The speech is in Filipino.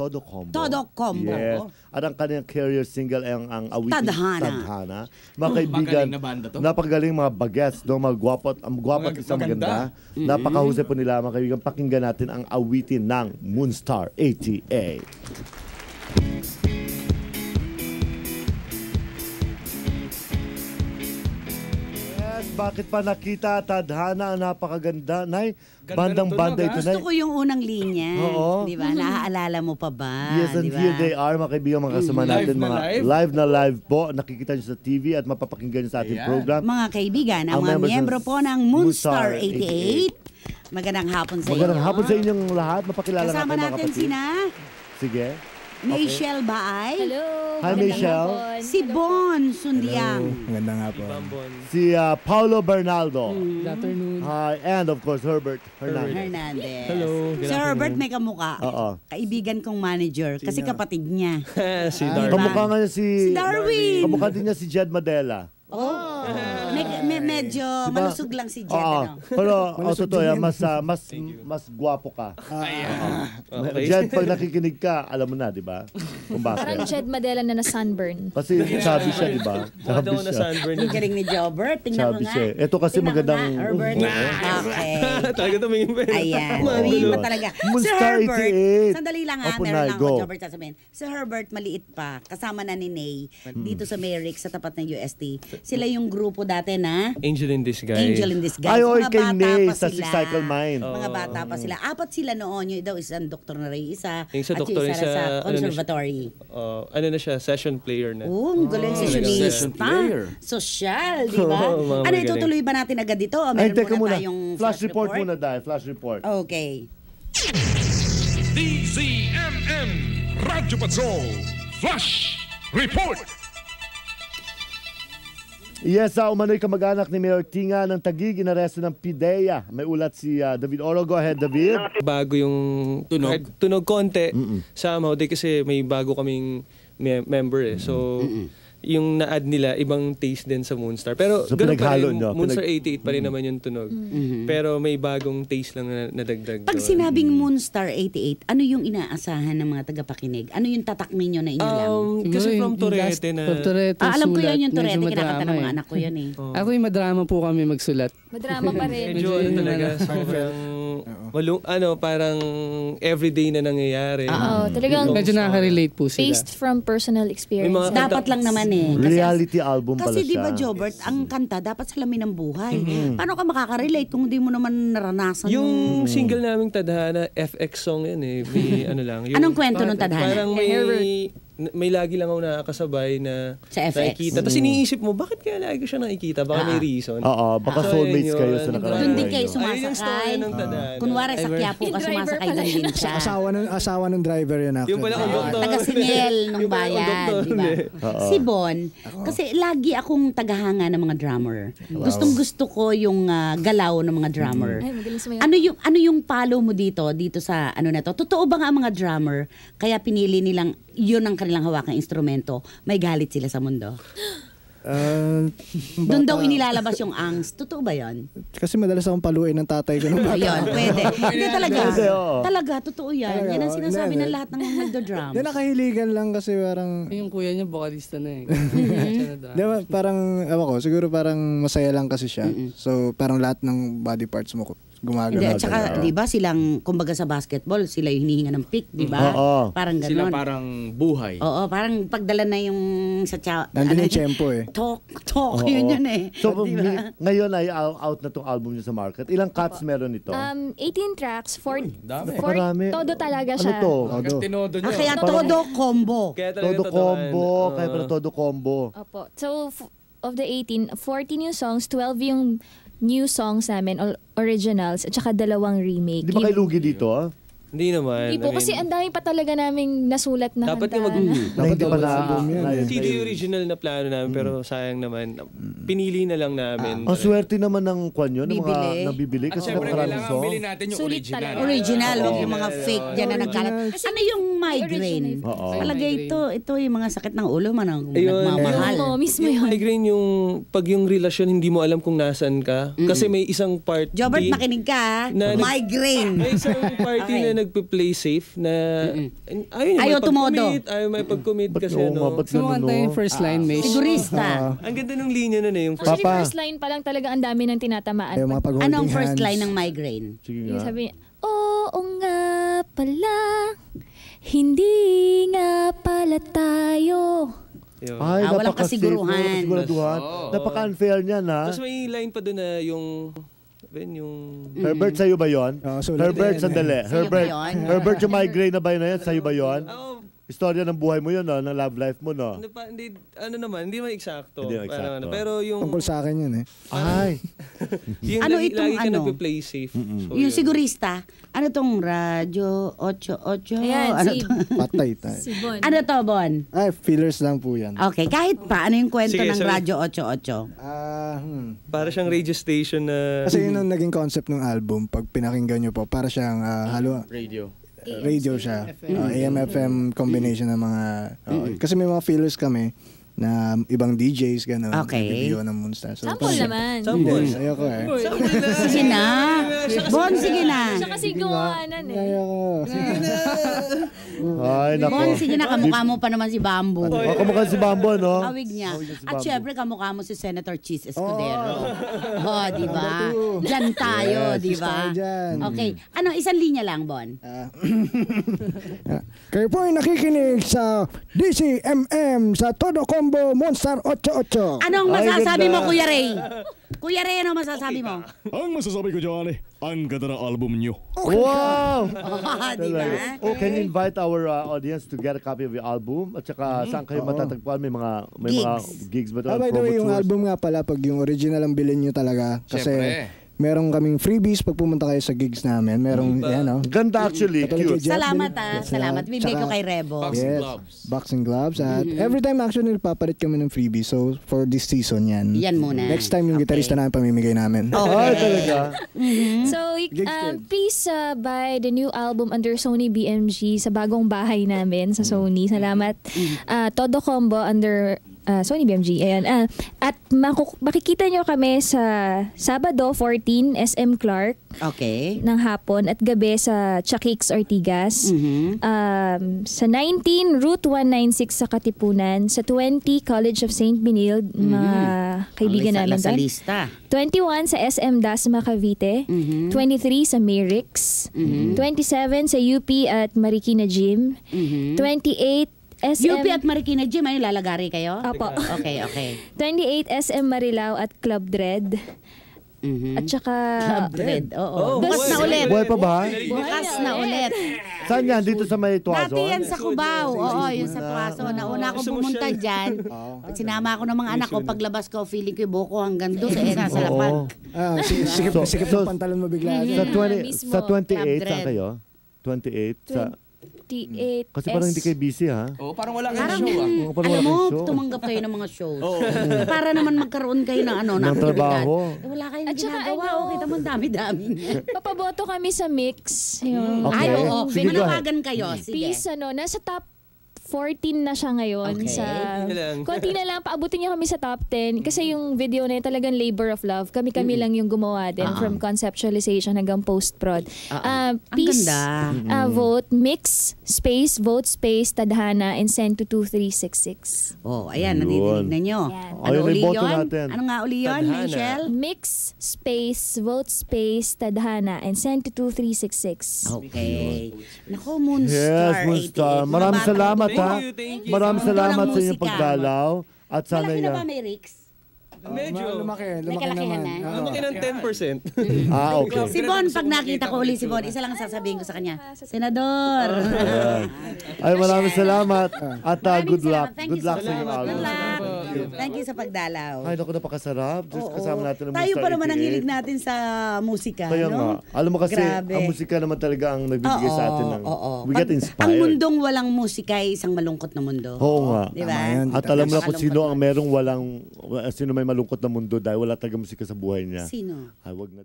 Todo Combo. Todo Combo. Yes. At ang kanyang career single ay ang awiting Tadhana. Mga kaibigan, Magaling na banda to. napakagaling mga bagets, no? Mga gwapo at isang maganda. Napakahusay po nila mga kaibigan. Pakinggan natin ang awitin ng Moonstar 88. Bakit pa nakita, Tadhana, ang napakaganda. Nay, bandang-banda ito, Nay. Gusto ko yung unang linya. Oo. Di ba? Naaalala mo pa ba? Yes, and diba? here they are, mga kaibigan, mga kasama natin. Live na live po. Nakikita nyo sa TV at mapapakinggan nyo sa ating program. Mga kaibigan, ang mga miyembro po ng Moonstar 88. Magandang hapon sa inyo. Magandang hapon sa inyong lahat. Mapakilala nga Kasama kayo, mga natin kapatid. sina Sige. Michelle Baay. Hello. Hi, Michelle. Si Bon Sundiang. Magandang hapon. Si Paulo Bernaldo. Good afternoon. Hi, and of course, Herbert Hernandez. Hernandez. Hello. Si Herbert may kamukha. Oo. Kaibigan kong manager. Kasi kapatid niya. Si Darwin. Kamukha nga niya Si Darwin. Kamukha din niya si Jed Madela. Oh. Medyo malusog lang si Jet. Oo. Ano? Pero, totoo yan, mas gwapo ka. Okay. Jed, pag nakikinig ka, alam mo na, di ba? Kung Parang bakit. Jed Madela na sunburn. Kasi sabi siya, di ba? Sabi Sabi na siya. sunburn. Ang galing ni Jobert. Tingnan mo Sabi nga. siya. Ito kasi Tingnan mo magandang... nga, Herbert. Okay. Talaga tumingin pa. Ayan. Tumingin pa talaga. Si Moonstar Herbert, 88. sandali lang ha, Opo, meron Nay, lang go. ako, Jobert, sasabihin. Si Herbert, maliit pa, kasama na ni Ney, dito sa Merrick, sa tapat ng UST. Sila yung grupo dati na Angel in Disguise. Angel in Disguise. Ay, oy, Mga kay bata Ney pa sa sila. Cycle Mind. Mga bata pa sila. Apat sila noon. Yung daw isang doktor na rin, isa. Yung sa at doktor, yung isa isa, sa ano na siya? conservatory. Ano na siya? Session player na. Oh, ang galing session sessionista. player. Sosyal, di ba? Oo, mga Ano, magaling. itutuloy ba natin agad dito? O Ay, meron teka muna. tayong Flash report muna dahil. Flash report. Okay. DZMM Radyo Patrol Flash Report. Yes, umano'y kamag-anak ni Mayor Tinga ng Taguig, inaresto ng PIDEA. May ulat si David Oro. Go ahead, David. Bago yung tunog konti. Somehow, kasi may bago kaming member eh. So, yung na-add nila, ibang taste din sa Moonstar. Pero So, ganun pa pinaghalo rin, nyo? Moonstar 88 pa rin naman yung tunog. Pero may bagong taste lang na nadagdag. Pag doon. sinabing Moonstar 88, ano yung inaasahan ng mga tagapakinig? Ano yung tatakmin nyo na inyo lang? Kasi from Torete na... Alam ko yan yung Torete, Torete, kinakanta ng mga anak ko yan eh. Ako yung madrama po kami magsulat. Madrama pa rin. Medyo ano talaga, sobrang... parang everyday na nangyayari. Oo, talagang Medyo nakaka-relate po sila. based from personal experience. May mga- Dapat lang naman eh. Reality album pala Kasi di siya. ba, Jobert, ang kanta dapat salamin ng buhay. Paano ka makaka-relate kung hindi mo naman naranasan Yung single naming Tadhana, FX song yan eh. May ano lang. Yung, Anong kwento ng Tadhana? Parang may lagi lang ako nakakasabay na Sa FX. nakikita. Tapos iniisip mo, bakit kaya lagi ko siya nakikita? Baka may reason. Oo, baka So, soulmates yun kayo yun. sa nakaraan. Doon din kayo Ayun yung story sumasakay. ng Tadhana. Kunwari sa Quiapo ka Yung driver sumasakay pala doon din yun. siya. Asawa ng driver yun actually. Yung pala ang doktor. Taga-singel ng Yung pala ang bayan, doktor, di ba? hindi. Si Bon, kasi lagi akong tagahanga ng mga drummer. Gustong-gusto ko yung galaw ng mga drummer. Ay, magaling sumayaw. Ano yung follow mo dito sa ano na to? Totoo ba nga ang mga drummer kaya pinili nilang yun ang kanilang hawakang instrumento? May galit sila sa mundo. Doon daw inilalabas yung angst. Totoo ba 'yon? Kasi madalas akong paluin ng tatay ko nung bata. Ayun, pwede. Hindi talaga. Pwede, oo. Talaga, totoo yan. Talaga, Yan ang oo. sinasabi Hindi, ng lahat ng nagdo-drums. Hindi, nakahiligan lang kasi parang... Yung kuya niya, vocalista na eh. Di ba, parang, ewan ko, siguro parang masaya lang kasi siya. So, parang lahat ng body parts mo gumagano. Hindi, at saka, di ba, silang, kumbaga sa basketball, sila yung hinihinga ng pick, di ba? Oo. Parang Sila gano'n. parang buhay. Oo, parang pagdala na yung sa Nandun yung tempo eh. Talk, yun eh. So, Di ba? ngayon ay out na tong album niyo sa market. Ilang cuts meron ito? 18 tracks, Marami. todo talaga Ano siya. to? Tinodo Ah, kaya todo combo. Kaya talaga Todo totohan. combo. Oo. Kaya pala todo combo. Opo. So, of the 18, 14 yung songs, 12 yung new songs namin, originals, at saka 2 remake. Di ba kayo lugi dito? Ah? Hindi naman. Hindi po, kasi ang dami pa talaga naming nasulat na dapat kanta. yung Na hindi pa na... CD original na plano namin pero sayang naman. Pinili na lang namin. Ang swerte naman ng kwan yun, ng mga Bibili. nabibili. At Kasi syempre, maraming kailangan song. bilhin natin yung Sulit original. talaga. Original, wag yung mga fake dyan na nagkalat. Ano yung migraine. Oo. Palagay ito yung mga sakit ng ulo, Ayun, nagmamahal. Oo, mismo Yung yun. migraine yung pag yung relasyon hindi mo alam kung nasan ka. Kasi may isang party Jobert, makinig ka, Na- migraine. may isang party Okay. na nagpe-play safe na Ayaw tumodo. Ayaw may pag-commit kasi Oo nga, ano. ba't So, ganun, mga no? yung first line, may Sigurista. Ang ganda ng linya nun yung Actually, Papa. first line pa lang talaga ang dami ng tinatamaan. Yung mga pag-holding Anong first hands. line ng migraine? Sige Yung nga. sabi niya, oo nga pala, hindi nga pala tayo. Yun. Ay, walang napaka-safe, kasiguruhan. walang kasiguraduhan. Napaka-unfair niyan, ha? Tapos may line pa doon na yung Herbert, sa'yo ba yun? Oo, sulit Herbert, din. sandali. Sa'yo ba Herbert, yun? Herbert, yung migraine na ba yun na yan? Sa'yo ba yun? oh, Istorya ng buhay mo yun, no? Ng love life mo, no? hindi hindi man eksakto. Hindi man eksakto. Pero yung Tungkol sa akin yun eh. Ay, yung Ano lagi, itong lagi ka ano? nagpe-play safe. So, Yung yun. sigurista, ano tong radyo 88? Ayan, Ano si, to? Patay tayo. si Bon. Ano to, Bon? Ay, fillers lang po yan. Okay, kahit pa, ano yung kwento Sige, ng sabi- radyo 88? Para siyang radio station na Kasi yun ang naging concept ng album. Pag pinakinggan nyo po, para siyang radio siya. AM/FM combination ng mga... kasi may mga fillers kami na ibang DJs, gano'n. Okay. Video ng Moonstar. So, Sample naman. Sample. Hindi, ayoko eh. Sige na. Bon, sige na. Siya kasi gawanan eh. Ayoko. ay, nako. Bon, sige na. Kamukha mo pa naman si Bamboo. O, kamukha si Bambo, no? Awig niya. Awig niya si At Bamboo. syempre, kamukha mo si Senator Cheese Escudero. Oh, di ba? Diyan tayo, Yes, di ba? tayo dyan. Okay. Ano, isang linya lang, Bon? Kayo po ay nakikinig sa DCMM sa Todo Combo Monster 88. Anong Ay, masasabi ganda. mo, Kuya Ray? Kuya Ray, ano masasabi mo? Ang masasabi ko dyan ang ganda ng album nyo. Wow! Oh, di ba? Oh, can you invite our audience to get a copy of your album? At saka, saan kayo matatagpuan? May mga gigs ba ito? By the way, yung Promo tours? album nga pala, pag yung original ang bilhin nyo talaga. Kasi meron kaming freebies pag pumunta kayo sa gigs namin. Merong, yan o. Ganda actually, Katulad cute. kay Jeff, Salamat bilhin- salamat. Bibigay ko Tsaka- kay Rebo. Yes, boxing gloves. At every time actually papalit kami ng freebies. So for this season yan. Yan muna. Next time yung Okay. gitarista namin pamimigay namin. Ay, talaga. So, please buy the new album under Sony BMG sa bagong bahay namin sa Sony. Salamat. Todo Combo under Sony BMG. Ayan. At makikita nyo kami sa Sabado 14 SM Clark Okay. ng hapon at gabi sa Chakix Ortigas. Sa 19 Route 196 sa Katipunan. Sa 20 College of St. Benilde, mga kaibigan namin Sa doon. lista. 21 sa SM Dasma Cavite, 23 sa Merix, 27 sa UP at Marikina Gym, 28 SM UP at Marikina Gym, ano lalagari kayo? Apo. Okay, okay. 28 SM Marilao at Club Dread. At saka Club Red, oo. Oh, Bukas na ulit. Buhay pa ba? Bukas na ulit. Saan yan? Dito sa may Dati Tuazon? yan sa Cubao. Oo, yun sa Tuaso. Nauna ako Gusto mo pumunta siya? dyan. Sinama ako ng mga anak ko. Paglabas ko, feeling ko yung buko hanggang doon sa isa sa lapag. Sikip So- ng pantalon mo bigla. Sa, 20, mismo, sa 28, Club saan Red. kayo? 28? Sa, 28 kasi parang hindi kayo busy, ha? Parang wala Parang, Oo, parang alam wala mo, kayong show. tumanggap kayo ng mga shows. Para naman magkaroon kayo ng ano, Ng aktibidad. trabaho. Wala kayong At saka ginagawa. ano, Kita mo, ang dami-dami. papaboto kami sa mix. Yung Okay. Ay, oo. Sige, go ahead. Manawagan kayo. Sige. Peace, nasa top 14 na siya ngayon. Okay. Konti na lang, paabutin niya kami sa top 10. Kasi yung video na yun talagang labor of love. Kami-kami lang yung gumawa din from conceptualization hanggang post-prod. Ang Peace, ganda. vote, mix, space, vote, space, tadhana, and send to 2366. Oh, ayan, Yun. nadidinig na nyo. Yan. Ano Ayun, uli may boto yun? natin. Ano nga uli yun, Tadhana. Michelle? Mix, space, vote, space, tadhana, and send to 2366. Okay. Naku, Moonstar. Yes, Moonstar. 88. Maraming Mga bata- salamat, ha? Thank you. Maraming Mundo ng salamat sa inyong musika. pagdalaw. At sana Malaki na yan. ba may Rix? Medyo. Lumaki May kalakihan naman. na? Lumaki ng 10%. Okay. Si Bon, pag nakita ko uli si Bon, isa lang ang sasabihin ko sa kanya, Senador. Ayan. Ay, maraming salamat. At good luck. Thank Good you luck so sa inyong much. Good album. luck. Thank you sa pagdalaw. Ay, naku, napakasarap. Just Oo. kasama natin ang Tayo Moonstar pa naman ang 88. hilig natin sa musika, Kaya no? nga. Alam mo kasi, Grabe. ang musika naman talaga ang nagbibigay sa atin ng... Oo. We get Ang inspired. mundong walang musika ay isang malungkot na mundo. Oo nga. Di ba? Tama yan. At alam mo na kung Napakalungkot sino ang na. merong walang... Sino may malungkot na mundo dahil wala talaga musika sa buhay niya. Sino? Ay, wag na.